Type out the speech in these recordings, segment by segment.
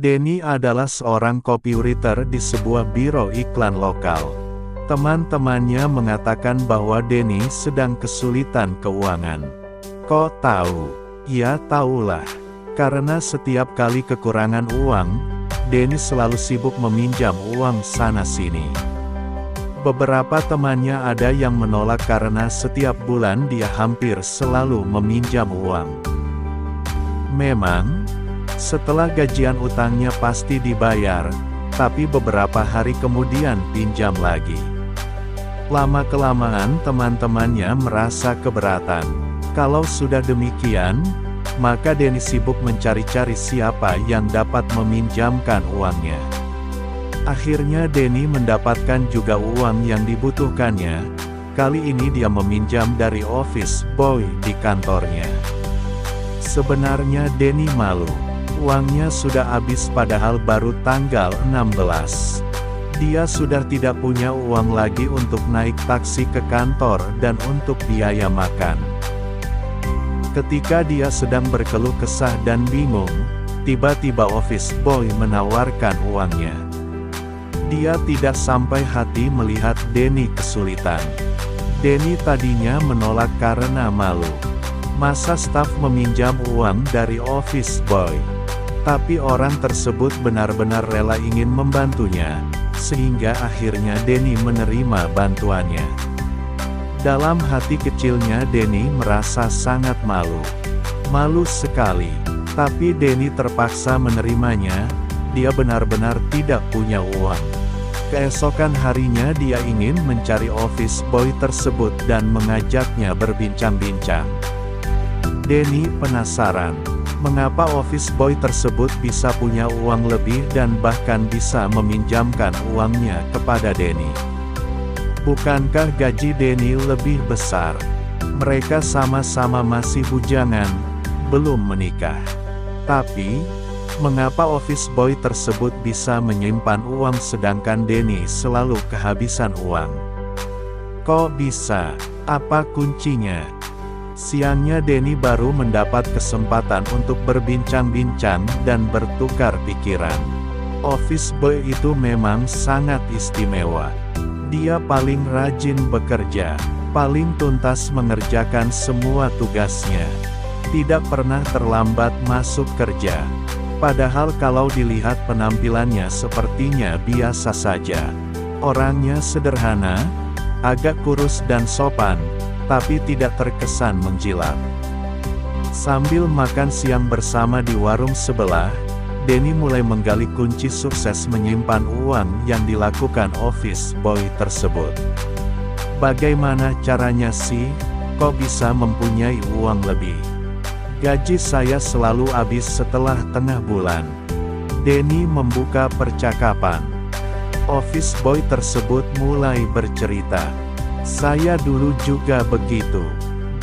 Denny adalah seorang copywriter di sebuah biro iklan lokal. Teman-temannya mengatakan bahwa Denny sedang kesulitan keuangan. Kok tahu? Ya tahulah. Karena setiap kali kekurangan uang, Denny selalu sibuk meminjam uang sana-sini. Beberapa temannya ada yang menolak karena setiap bulan dia hampir selalu meminjam uang. Memang, setelah gajian utangnya pasti dibayar, tapi beberapa hari kemudian pinjam lagi. Lama-kelamaan teman-temannya merasa keberatan. Kalau sudah demikian, maka Denny sibuk mencari-cari siapa yang dapat meminjamkan uangnya. Akhirnya Denny mendapatkan juga uang yang dibutuhkannya. Kali ini dia meminjam dari office boy di kantornya. Sebenarnya Denny malu. Uangnya sudah habis padahal baru tanggal 16. Dia sudah tidak punya uang lagi untuk naik taksi ke kantor dan untuk biaya makan. Ketika dia sedang berkeluh kesah dan bingung, tiba-tiba office boy menawarkan uangnya. Dia tidak sampai hati melihat Denny kesulitan. Denny tadinya menolak karena malu. Masa staf meminjam uang dari office boy? Tapi orang tersebut benar-benar rela ingin membantunya, sehingga akhirnya Denny menerima bantuannya. Dalam hati kecilnya Denny merasa sangat malu. Malu sekali. Tapi Denny terpaksa menerimanya, dia benar-benar tidak punya uang. Keesokan harinya dia ingin mencari office boy tersebut dan mengajaknya berbincang-bincang. Denny penasaran, mengapa office boy tersebut bisa punya uang lebih dan bahkan bisa meminjamkan uangnya kepada Denny. Bukankah gaji Denny lebih besar? Mereka sama-sama masih bujangan, belum menikah. Tapi, mengapa office boy tersebut bisa menyimpan uang sedangkan Denny selalu kehabisan uang? Kok bisa? Apa kuncinya? Siangnya Denny baru mendapat kesempatan untuk berbincang-bincang dan bertukar pikiran. Office boy itu memang sangat istimewa. Dia paling rajin bekerja, paling tuntas mengerjakan semua tugasnya. Tidak pernah terlambat masuk kerja. Padahal kalau dilihat penampilannya sepertinya biasa saja. Orangnya sederhana, agak kurus dan sopan, tapi tidak terkesan menjilat. Sambil makan siang bersama di warung sebelah, Denny mulai menggali kunci sukses menyimpan uang yang dilakukan office boy tersebut. Bagaimana caranya sih, kok bisa mempunyai uang lebih? Gaji saya selalu habis setelah tengah bulan. Denny membuka percakapan. Office boy tersebut mulai bercerita. Saya dulu juga begitu.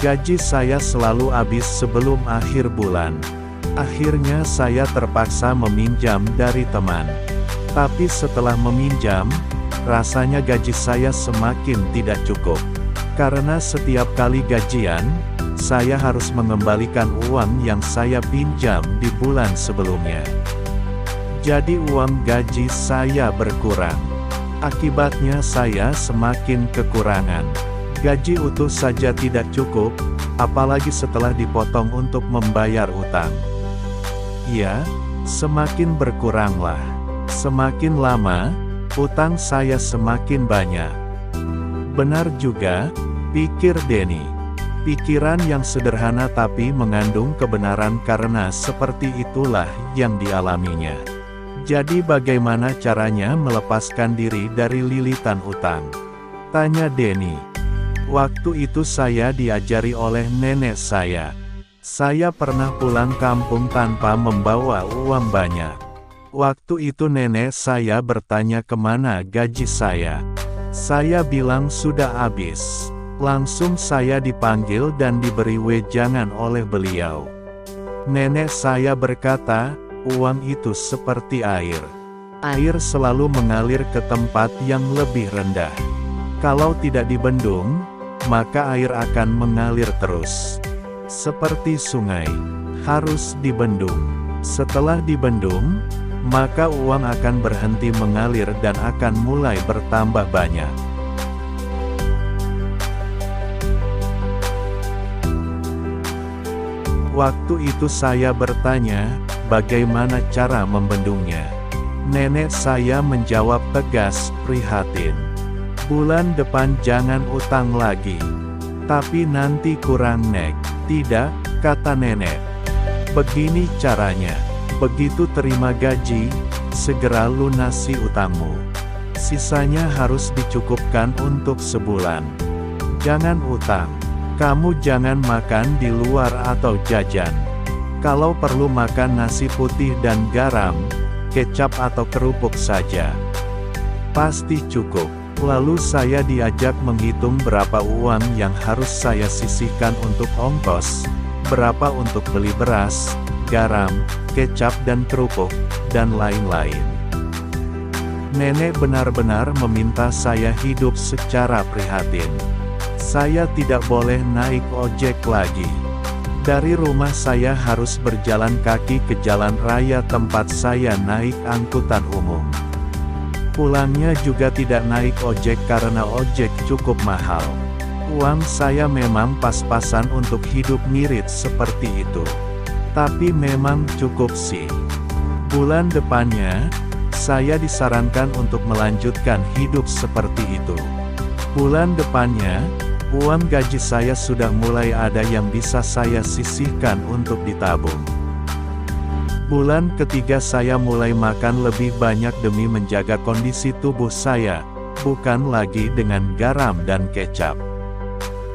Gaji saya selalu habis sebelum akhir bulan. Akhirnya saya terpaksa meminjam dari teman. Tapi setelah meminjam, rasanya gaji saya semakin tidak cukup. Karena setiap kali gajian, saya harus mengembalikan uang yang saya pinjam di bulan sebelumnya. Jadi uang gaji saya berkurang. Akibatnya saya semakin kekurangan. Gaji utuh saja tidak cukup, apalagi setelah dipotong untuk membayar utang. Ya, semakin berkuranglah. Semakin lama, utang saya semakin banyak. Benar juga, pikir Denny. Pikiran yang sederhana tapi mengandung kebenaran karena seperti itulah yang dialaminya. Jadi bagaimana caranya melepaskan diri dari lilitan utang? Tanya Denny. Waktu itu saya diajari oleh nenek saya. Saya pernah pulang kampung tanpa membawa uang banyak. Waktu itu nenek saya bertanya kemana gaji saya. Saya bilang sudah habis. Langsung saya dipanggil dan diberi wejangan oleh beliau. Nenek saya berkata, uang itu seperti air. Air selalu mengalir ke tempat yang lebih rendah. Kalau tidak dibendung, maka air akan mengalir terus. Seperti sungai, harus dibendung. Setelah dibendung, maka uang akan berhenti mengalir dan akan mulai bertambah banyak. Waktu itu saya bertanya, bagaimana cara membendungnya? Nenek saya menjawab tegas, prihatin. Bulan depan jangan utang lagi. Tapi nanti kurang nek. Tidak, kata nenek. Begini caranya. Begitu terima gaji, segera lunasi utangmu. Sisanya harus dicukupkan untuk sebulan. Jangan utang. Kamu jangan makan di luar atau jajan. Kalau perlu makan nasi putih dan garam, kecap atau kerupuk saja. Pasti cukup. Lalu saya diajak menghitung berapa uang yang harus saya sisihkan untuk ongkos, berapa untuk beli beras, garam, kecap dan kerupuk, dan lain-lain. Nenek benar-benar meminta saya hidup secara prihatin. Saya tidak boleh naik ojek lagi. Dari rumah saya harus berjalan kaki ke jalan raya tempat saya naik angkutan umum. Pulangnya juga tidak naik ojek karena ojek cukup mahal. Uang saya memang pas-pasan untuk hidup ngirit seperti itu. Tapi memang cukup sih. Bulan depannya, saya disarankan untuk melanjutkan hidup seperti itu. Bulan depannya, uang gaji saya sudah mulai ada yang bisa saya sisihkan untuk ditabung. Bulan ketiga saya mulai makan lebih banyak demi menjaga kondisi tubuh saya, bukan lagi dengan garam dan kecap.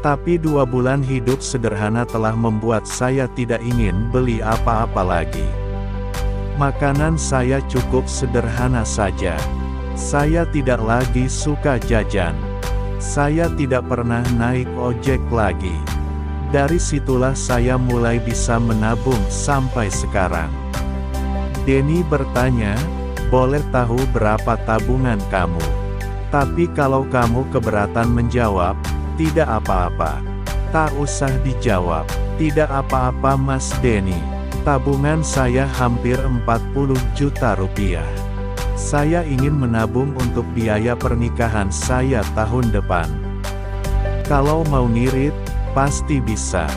Tapi 2 bulan hidup sederhana telah membuat saya tidak ingin beli apa-apa lagi. Makanan saya cukup sederhana saja. Saya tidak lagi suka jajan. Saya tidak pernah naik ojek lagi. Dari situlah saya mulai bisa menabung sampai sekarang. Denny bertanya, boleh tahu berapa tabungan kamu? Tapi kalau kamu keberatan menjawab, tidak apa-apa. Tak usah dijawab. Tidak apa-apa Mas Denny. Tabungan saya hampir 40 juta rupiah. Saya ingin menabung untuk biaya pernikahan saya tahun depan. Kalau mau ngirit, pasti bisa.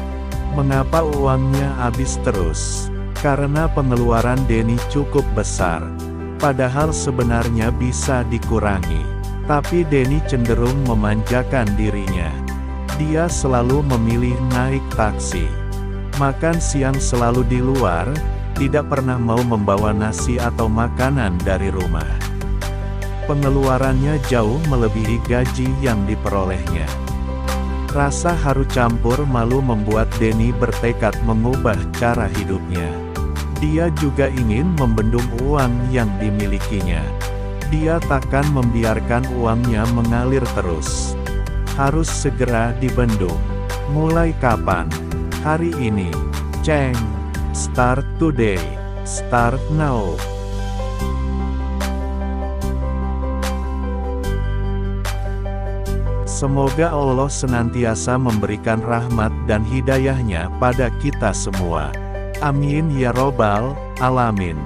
Mengapa uangnya habis terus? Karena pengeluaran Denny cukup besar. Padahal sebenarnya bisa dikurangi. Tapi Denny cenderung memanjakan dirinya. Dia selalu memilih naik taksi. Makan siang selalu di luar, tidak pernah mau membawa nasi atau makanan dari rumah. Pengeluarannya jauh melebihi gaji yang diperolehnya. Rasa haru campur malu membuat Denny bertekad mengubah cara hidupnya. Dia juga ingin membendung uang yang dimilikinya. Dia takkan membiarkan uangnya mengalir terus. Harus segera dibendung. Mulai kapan? Hari ini. Ceng. Start today. Start now. Semoga Allah senantiasa memberikan rahmat dan hidayahnya pada kita semua. Amin ya robbal alamin.